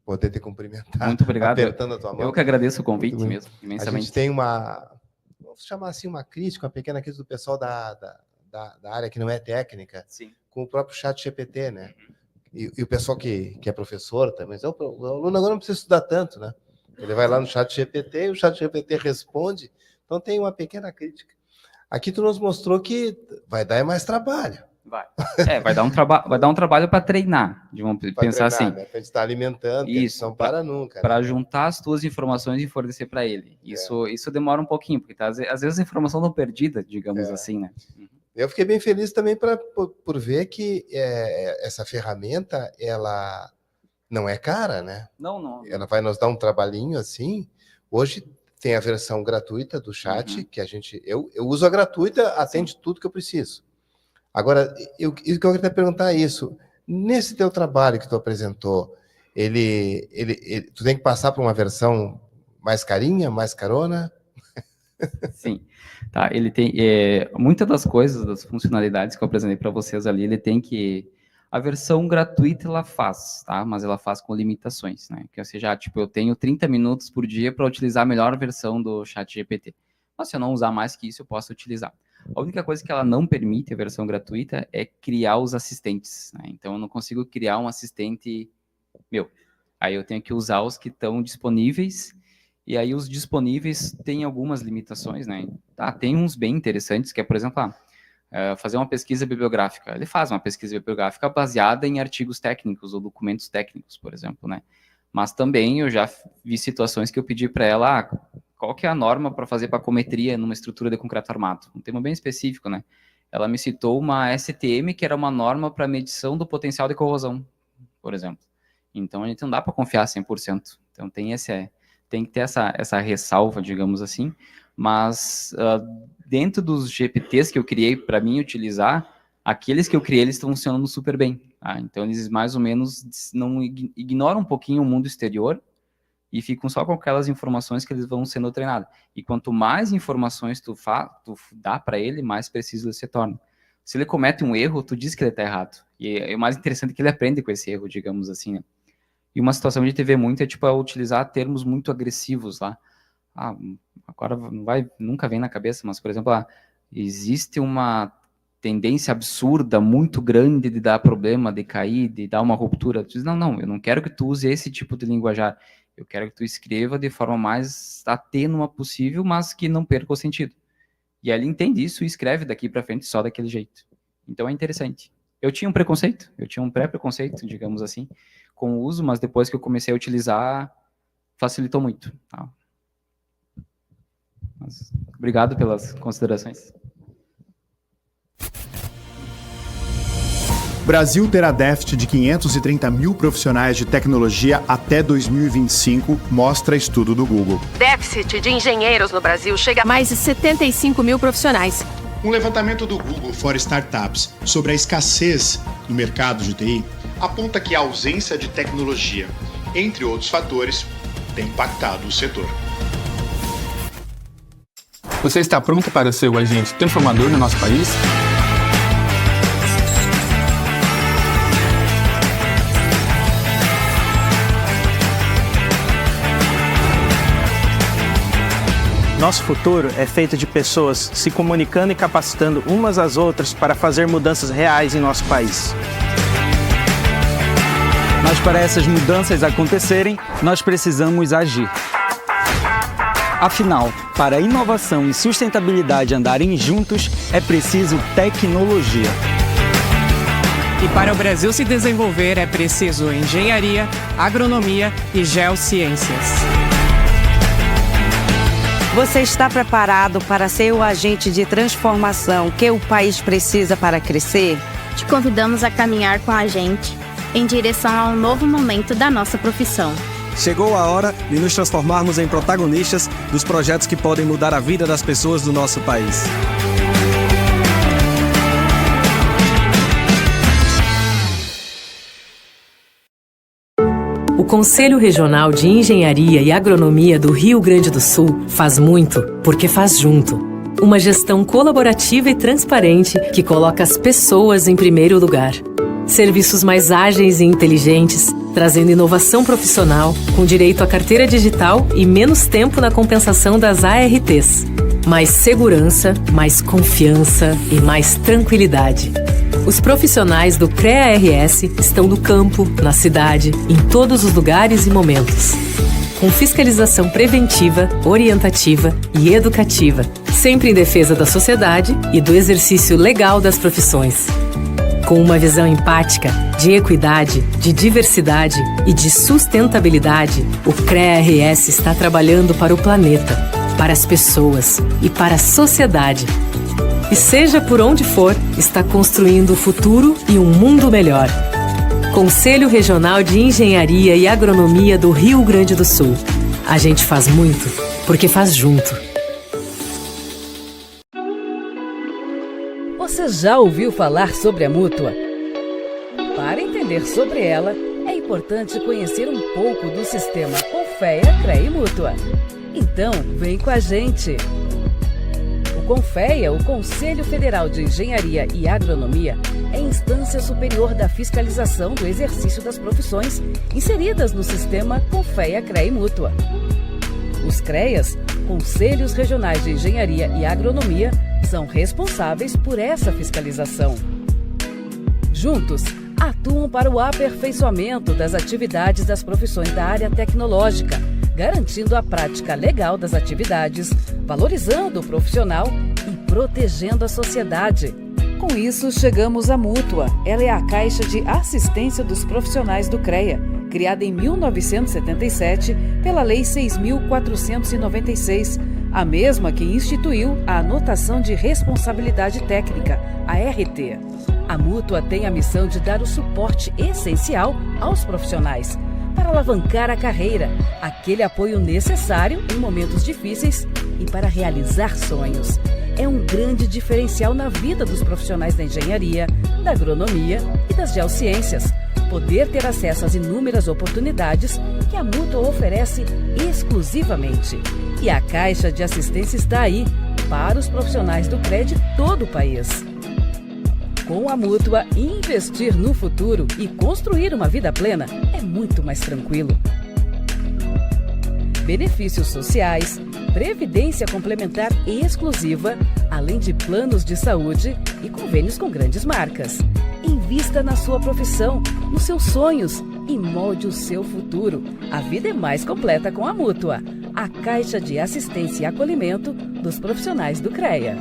Poder te cumprimentar. Muito obrigado. Apertando a tua mão. Eu que agradeço o convite Muito mesmo, imensamente. A gente tem vamos chamar assim, uma crítica, uma pequena crítica do pessoal da área que não é técnica, sim, com o próprio chat GPT, né? E o pessoal que é professor também, mas o aluno agora não precisa estudar tanto, né? Ele vai lá no chat GPT e o chat GPT responde, então tem uma pequena crítica. Aqui tu nos mostrou que vai dar mais trabalho. Vai dar um trabalho para treinar, vamos pensar assim. Né? Pra gente estar alimentando, isso não para nunca. Para juntar as tuas informações e fornecer para ele. Isso demora um pouquinho, porque às vezes a informação não perdida, digamos assim, né? Eu fiquei bem feliz também por ver que essa ferramenta, ela não é cara, né? Não. Ela vai nos dar um trabalhinho assim. Hoje tem a versão gratuita do chat, que eu uso a gratuita, atende tudo que eu preciso. Agora, eu queria até perguntar isso. Nesse teu trabalho que tu apresentou, tu tem que passar por uma versão mais carinha, mais carona? Sim. Tá, ele tem muitas das coisas, das funcionalidades que eu apresentei para vocês ali, ele tem que... A versão gratuita ela faz, tá? Mas ela faz com limitações, né? Que, ou seja, eu tenho 30 minutos por dia para utilizar a melhor versão do ChatGPT. Mas se eu não usar mais que isso, eu posso utilizar. A única coisa que ela não permite, a versão gratuita, é criar os assistentes, né? Então, eu não consigo criar um assistente meu. Aí eu tenho que usar os que estão disponíveis, e aí os disponíveis têm algumas limitações, né? Tem uns bem interessantes, que é, por exemplo, fazer uma pesquisa bibliográfica. Ele faz uma pesquisa bibliográfica baseada em artigos técnicos ou documentos técnicos, por exemplo, né? Mas também eu já vi situações que eu pedi para ela, qual que é a norma para fazer pacometria numa estrutura de concreto armado? Um tema bem específico, né? Ela me citou uma STM, que era uma norma para medição do potencial de corrosão, por exemplo. Então, a gente não dá para confiar 100%. Então, tem que ter essa ressalva, digamos assim. Mas, dentro dos GPTs que eu criei para mim utilizar, aqueles que eu criei, eles estão funcionando super bem. Tá? Então, eles mais ou menos não ignoram um pouquinho o mundo exterior e ficam só com aquelas informações que eles vão sendo treinados. E quanto mais informações tu dá para ele, mais preciso ele se torna. Se ele comete um erro, tu diz que ele está errado. E o mais interessante é que ele aprende com esse erro, digamos assim, né? E uma situação de TV muito é utilizar termos muito agressivos lá. Agora nunca vem na cabeça, mas, por exemplo, existe uma tendência absurda, muito grande de dar problema, de cair, de dar uma ruptura. Tu diz, não, eu não quero que tu use esse tipo de linguajar. Eu quero que tu escreva de forma mais atênua possível, mas que não perca o sentido. E aí ele entende isso e escreve daqui para frente só daquele jeito. Então é interessante. Eu tinha um preconceito, eu tinha um pré-preconceito, digamos assim, com o uso, mas depois que eu comecei a utilizar, facilitou muito. Tá? Mas, obrigado pelas considerações. O Brasil terá déficit de 530 mil profissionais de tecnologia até 2025, mostra estudo do Google. Déficit de engenheiros no Brasil chega a mais de 75 mil profissionais. Um levantamento do Google for Startups sobre a escassez no mercado de TI aponta que a ausência de tecnologia, entre outros fatores, tem impactado o setor. Você está pronto para ser o agente transformador no nosso país? Nosso futuro é feito de pessoas se comunicando e capacitando umas às outras para fazer mudanças reais em nosso país. Mas para essas mudanças acontecerem, nós precisamos agir. Afinal, para a inovação e sustentabilidade andarem juntos, é preciso tecnologia. E para o Brasil se desenvolver, é preciso engenharia, agronomia e geociências. Você está preparado para ser o agente de transformação que o país precisa para crescer? Te convidamos a caminhar com a gente em direção a um novo momento da nossa profissão. Chegou a hora de nos transformarmos em protagonistas dos projetos que podem mudar a vida das pessoas do nosso país. O Conselho Regional de Engenharia e Agronomia do Rio Grande do Sul faz muito, porque faz junto. Uma gestão colaborativa e transparente que coloca as pessoas em primeiro lugar. Serviços mais ágeis e inteligentes, trazendo inovação profissional, com direito à carteira digital e menos tempo na compensação das ARTs. Mais segurança, mais confiança e mais tranquilidade. Os profissionais do CREA-RS estão no campo, na cidade, em todos os lugares e momentos. Com fiscalização preventiva, orientativa e educativa, sempre em defesa da sociedade e do exercício legal das profissões. Com uma visão empática, de equidade, de diversidade e de sustentabilidade, o CREA-RS está trabalhando para o planeta, para as pessoas e para a sociedade. E seja por onde for, está construindo o futuro e um mundo melhor. Conselho Regional de Engenharia e Agronomia do Rio Grande do Sul. A gente faz muito, porque faz junto. Você já ouviu falar sobre a Mútua? Para entender sobre ela, é importante conhecer um pouco do sistema Confea, CREA e Mútua. Então, vem com a gente! O Confea, o Conselho Federal de Engenharia e Agronomia, é instância superior da fiscalização do exercício das profissões inseridas no sistema Confea, CREA e Mútua. Os CREAs, Conselhos Regionais de Engenharia e Agronomia, são responsáveis por essa fiscalização. Juntos, atuam para o aperfeiçoamento das atividades das profissões da área tecnológica, garantindo a prática legal das atividades, valorizando o profissional e protegendo a sociedade. Com isso, chegamos à Mútua. Ela é a Caixa de Assistência dos Profissionais do CREA, criada em 1977 pela Lei 6.496, a mesma que instituiu a Anotação de Responsabilidade Técnica, a RT. A Mútua tem a missão de dar o suporte essencial aos profissionais para alavancar a carreira, aquele apoio necessário em momentos difíceis e para realizar sonhos. É um grande diferencial na vida dos profissionais da engenharia, da agronomia e das geociências, poder ter acesso às inúmeras oportunidades que a Mútua oferece exclusivamente. E a Caixa de Assistência está aí para os profissionais do CREA de todo o país. Com a Mútua, investir no futuro e construir uma vida plena é muito mais tranquilo. Benefícios sociais, previdência complementar exclusiva, além de planos de saúde e convênios com grandes marcas. Invista na sua profissão, nos seus sonhos e molde o seu futuro. A vida é mais completa com a Mútua, a Caixa de Assistência e Acolhimento dos profissionais do CREA.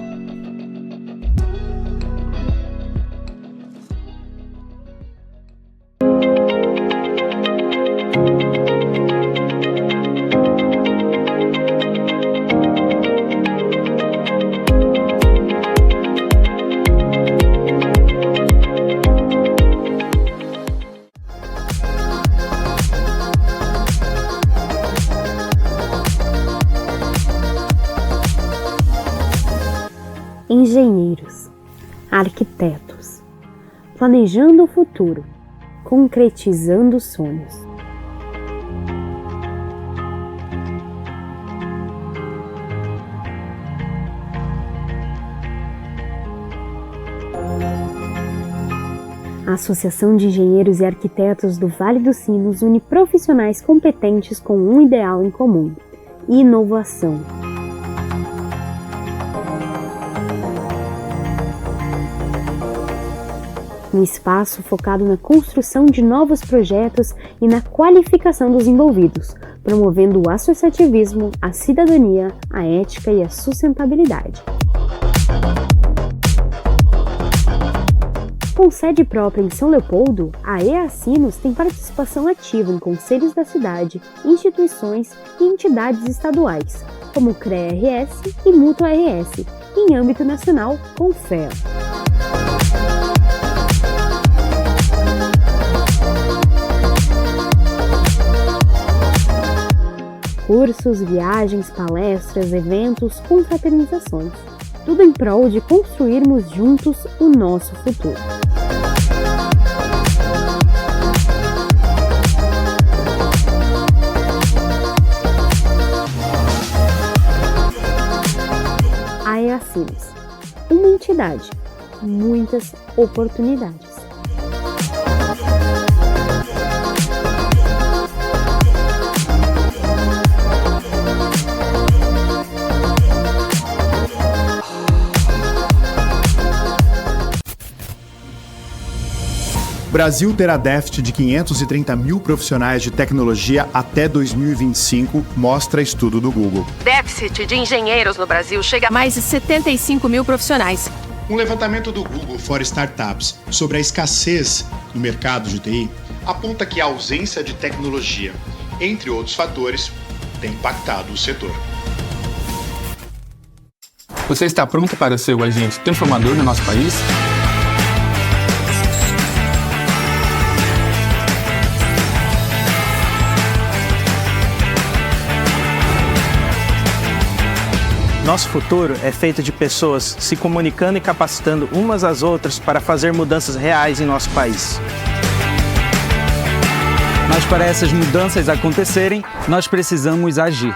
Engenheiros, arquitetos, planejando o futuro, concretizando sonhos. A Associação de Engenheiros e Arquitetos do Vale dos Sinos une profissionais competentes com um ideal em comum: inovação. Um espaço focado na construção de novos projetos e na qualificação dos envolvidos, promovendo o associativismo, a cidadania, a ética e a sustentabilidade. Com sede própria em São Leopoldo, a EA Sinos tem participação ativa em conselhos da cidade, instituições e entidades estaduais, como o CREA-RS e Mútua-RS, e em âmbito nacional, Confea. Cursos, viagens, palestras, eventos, confraternizações. Tudo em prol de construirmos juntos o nosso futuro. A EA Sinos, uma entidade, muitas oportunidades. Brasil terá déficit de 530 mil profissionais de tecnologia até 2025, mostra estudo do Google. Déficit de engenheiros no Brasil chega a mais de 75 mil profissionais. Um levantamento do Google for Startups sobre a escassez no mercado de TI aponta que a ausência de tecnologia, entre outros fatores, tem impactado o setor. Você está pronto para ser o agente transformador no nosso país? Nosso futuro é feito de pessoas se comunicando e capacitando umas às outras para fazer mudanças reais em nosso país. Mas para essas mudanças acontecerem, nós precisamos agir.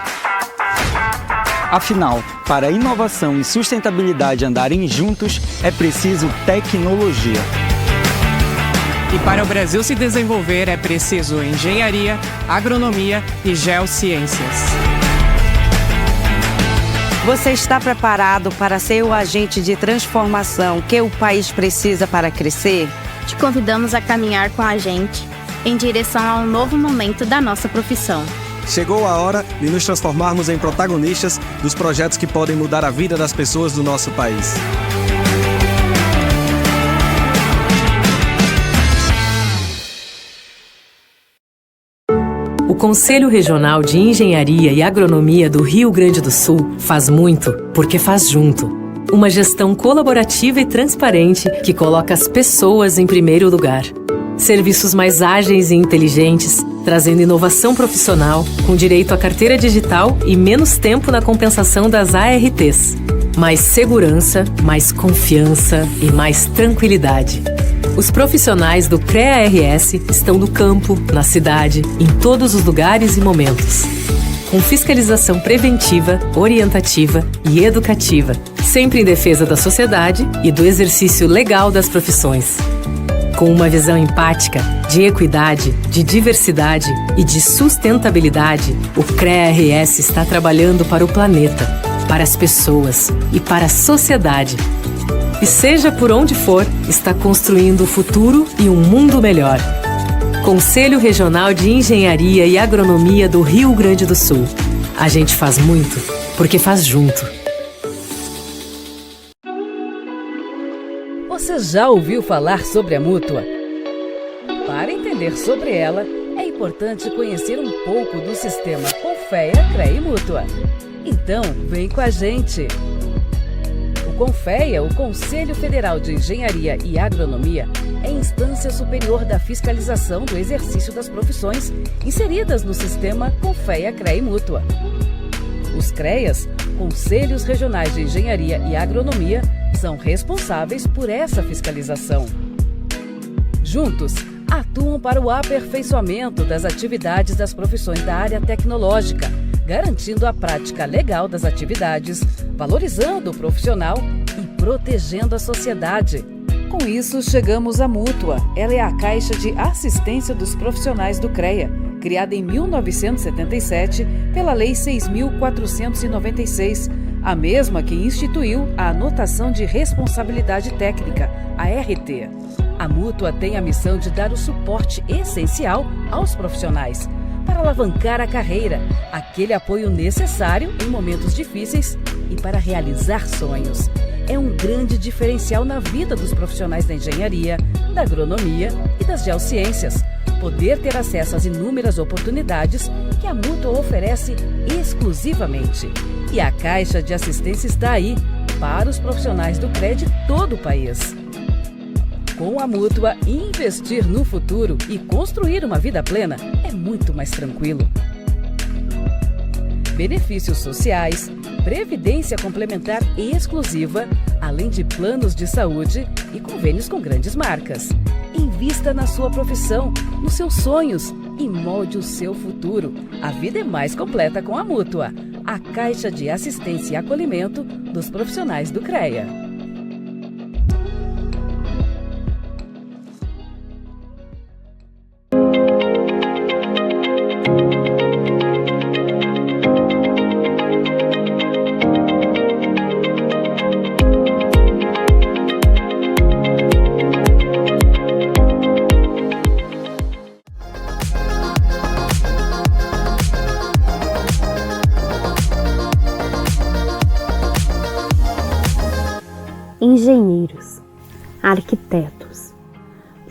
Afinal, para a inovação e sustentabilidade andarem juntos, é preciso tecnologia. E para o Brasil se desenvolver, é preciso engenharia, agronomia e geociências. Você está preparado para ser o agente de transformação que o país precisa para crescer? Te convidamos a caminhar com a gente em direção a um novo momento da nossa profissão. Chegou a hora de nos transformarmos em protagonistas dos projetos que podem mudar a vida das pessoas do nosso país. O Conselho Regional de Engenharia e Agronomia do Rio Grande do Sul faz muito, porque faz junto. Uma gestão colaborativa e transparente que coloca as pessoas em primeiro lugar. Serviços mais ágeis e inteligentes, trazendo inovação profissional, com direito à carteira digital e menos tempo na compensação das ARTs. Mais segurança, mais confiança e mais tranquilidade. Os profissionais do CREA-RS estão no campo, na cidade, em todos os lugares e momentos. Com fiscalização preventiva, orientativa e educativa, sempre em defesa da sociedade e do exercício legal das profissões. Com uma visão empática, de equidade, de diversidade e de sustentabilidade, o CREA-RS está trabalhando para o planeta, para as pessoas e para a sociedade. E seja por onde for, está construindo o futuro e um mundo melhor. Conselho Regional de Engenharia e Agronomia do Rio Grande do Sul. A gente faz muito, porque faz junto. Você já ouviu falar sobre a Mútua? Para entender sobre ela, é importante conhecer um pouco do sistema Confea, CREA e Mútua. Então, vem com a gente! O Confea, o Conselho Federal de Engenharia e Agronomia, é a instância superior da fiscalização do exercício das profissões inseridas no sistema Confea, CREA e Mútua. Os CREAs, Conselhos Regionais de Engenharia e Agronomia, são responsáveis por essa fiscalização. Juntos, atuam para o aperfeiçoamento das atividades das profissões da área tecnológica, garantindo a prática legal das atividades, valorizando o profissional e protegendo a sociedade. Com isso, chegamos à Mútua. Ela é a Caixa de Assistência dos Profissionais do CREA, criada em 1977 pela Lei 6.496, a mesma que instituiu a Anotação de Responsabilidade Técnica, a RT. A Mútua tem a missão de dar o suporte essencial aos profissionais, para alavancar a carreira, aquele apoio necessário em momentos difíceis e para realizar sonhos. É um grande diferencial na vida dos profissionais da engenharia, da agronomia e das geociências, poder ter acesso às inúmeras oportunidades que a Mútua oferece exclusivamente. E a Caixa de Assistência está aí para os profissionais do CREA de todo o país. Com a Mútua, investir no futuro e construir uma vida plena é muito mais tranquilo. Benefícios sociais, previdência complementar exclusiva, além de planos de saúde e convênios com grandes marcas. Invista na sua profissão, nos seus sonhos e molde o seu futuro. A vida é mais completa com a Mútua, a Caixa de Assistência e Acolhimento dos profissionais do CREA.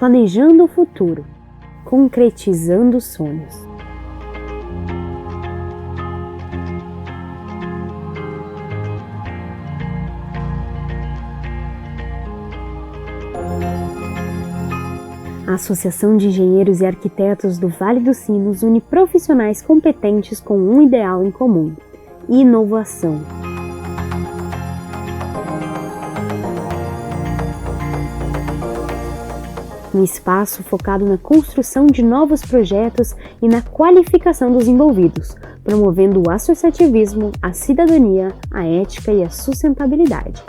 planejando o futuro, concretizando sonhos. A Associação de Engenheiros e Arquitetos do Vale dos Sinos une profissionais competentes com um ideal em comum: inovação. Um espaço focado na construção de novos projetos e na qualificação dos envolvidos, promovendo o associativismo, a cidadania, a ética e a sustentabilidade.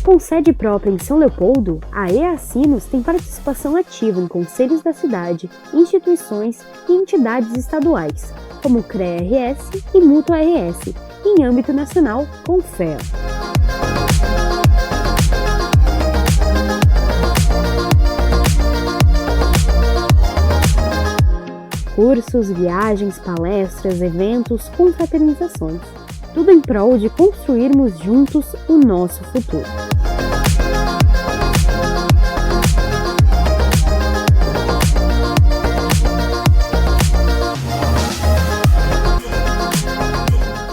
Com sede própria em São Leopoldo, a EA Sinos tem participação ativa em conselhos da cidade, instituições e entidades estaduais, como o CREA-RS e Mútua-RS, e em âmbito nacional, com FEA. Cursos, viagens, palestras, eventos, confraternizações. Tudo em prol de construirmos juntos o nosso futuro.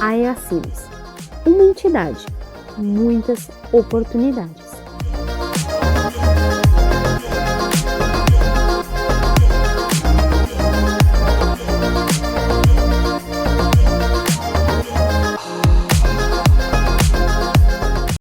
A EA Sinos, uma entidade, muitas oportunidades.